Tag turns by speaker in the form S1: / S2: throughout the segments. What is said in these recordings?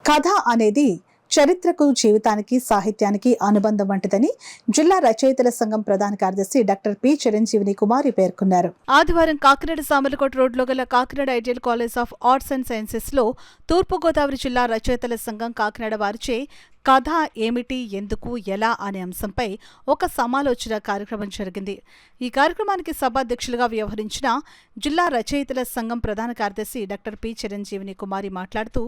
S1: కథ అనేది చరిత్రకు, జీవితానికి, సాహిత్యానికి అనుబంధం వంటిదని జిల్లా రచయితల సంఘం ప్రధాన కార్యదర్శి డాక్టర్ పి చిరంజీవిని కుమారి పేర్కొన్నారు.
S2: ఆదివారం కాకినాడ సామర్లకోట రోడ్లో గల Kakinada ideal college of arts and sciences లో తూర్పుగోదావరి జిల్లా రచయితల సంఘం కాకినాడ వారిచే కథ ఏమిటి, ఎందుకు, ఎలా అనే అంశంపై ఒక సమాలోచన కార్యక్రమం జరిగింది. ఈ కార్యక్రమానికి సభాధ్యక్షులుగా వ్యవహరించిన జిల్లా రచయితల సంఘం ప్రధాన కార్యదర్శి డాక్టర్ పి చిరంజీవిని కుమారి మాట్లాడుతూ,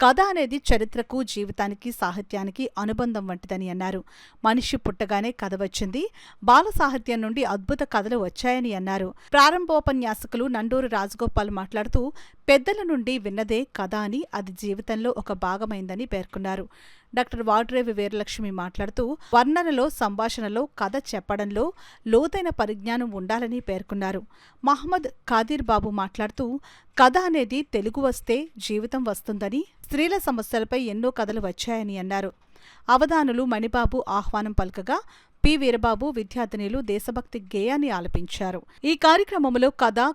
S2: కథ అనేది చరిత్రకు, జీవితానికి, సాహిత్యానికి అనుబంధం వంటిదని అన్నారు. మనిషి పుట్టగానే కథ వచ్చింది, బాల సాహిత్యం నుండి అద్భుత కథలు వచ్చాయని అన్నారు. ప్రారంభోపన్యాసకులు నండూరు రాజగోపాల్ మాట్లాడుతూ, పెద్దల నుండి విన్నదే కథ అని, అది జీవితంలో ఒక భాగమైందని పేర్కొన్నారు. డాక్టర్ వాడ్రేవి వీరలక్ష్మి మాట్లాడుతూ, వర్ణనలో, సంభాషణలో, కథ చెప్పడంలో లోతైన పరిజ్ఞానం ఉండాలని పేర్కొన్నారు. మహమ్మద్ ఖాదీర్ బాబు మాట్లాడుతూ, కథ అనేది తెలుగు వస్తే జీవితం వస్తుందని, స్త్రీల సమస్యలపై ఎన్నో కథలు వచ్చాయని అన్నారు. అవధానులు మణిబాబు ఆహ్వానం పలకగా పి వీరబాబు విద్యార్థినులు దేశభక్తి గేయాన్ని ఆలపించారు. ఈ కార్యక్రమంలో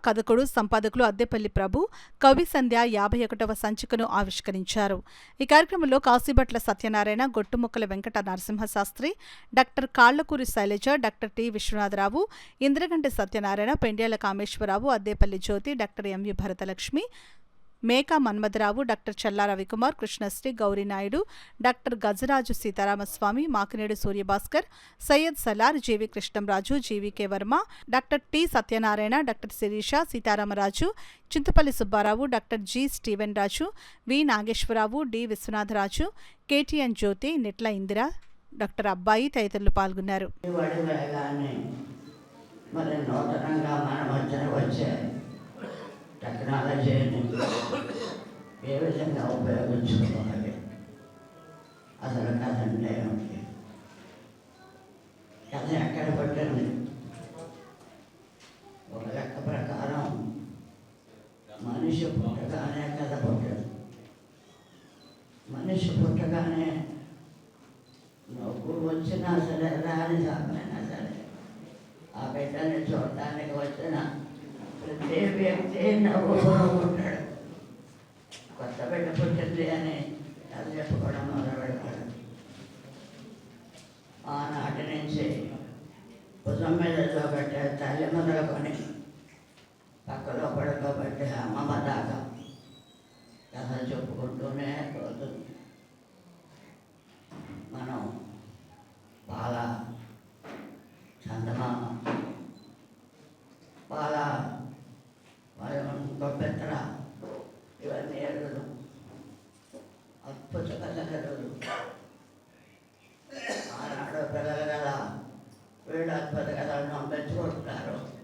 S2: కథకుడు, సంపాదకులు అద్దెపల్లి ప్రభు, కవి సంధ్య 51వ సంచికను ఆవిష్కరించారు. ఈ కార్యక్రమంలో Kasibhatla Satyanarayana, Gottumukkala Venkata Narasimhasastri, doctor Kallakuri Sailaja, doctor T Viswanatharao, Indraganti Satyanarayana, Pendyala Kameswararao, Addepalli Jyothi, doctor MV Bharathalakshmi, Meka Manmatharao, doctor Challa Ravikumar, Krishnasri, Gowrinaidu, doctor Gajaraju Seetharamaswamy, Makinedu Suryabhaskar, Syed Salar, GV Krishnamraju, GVK Varma, doctor T Satyanarayana, doctor Sirisha, Seetharamaraju, Chintapalli Subbarao, doctor G Steven Raju, V Nageswararao, D Viswanatharaju, KTN Jyothi, Nitla Indira, doctor Abbayi తదితరులు పాల్గొన్నారు.
S3: టెక్నాలజీని ఏ విధంగా ఉపయోగించుకోవాలి, అసలు కథ అంటే ఏమిటి, కథ ఎక్కడ పట్టింది? ఒక లెక్క ప్రకారం మనిషి పుట్టగానే కథ పుట్టింది. మనిషి పుట్టగానే నవ్వు వచ్చినా సరే, రాని సామైనా సరే, ఆ బిడ్డని చూడటానికి వచ్చిన ప్రతి వ్యక్తి నవ్వుతూ ఉంటాడు. కొత్త బిడ్డ పుట్టింది అని అది చెప్పుకోవడం మొదలు పెడతాడు. ఆనాటి నుంచి భుజం మీద పెట్టే తల్లి మొదలుకొని పక్కలో పడుకోబెట్టే అమ్మమ్మ దాకా కథ చెప్పుకుంటూనే పోతుంది. మనం బాగా చందమామ, బాగా గొప్పెత్తడ, ఇవన్నీ ఎరువులు, అద్భుత కథలు. ఆనాడు పిల్లలు కదా, వీళ్ళు అద్భుత కథ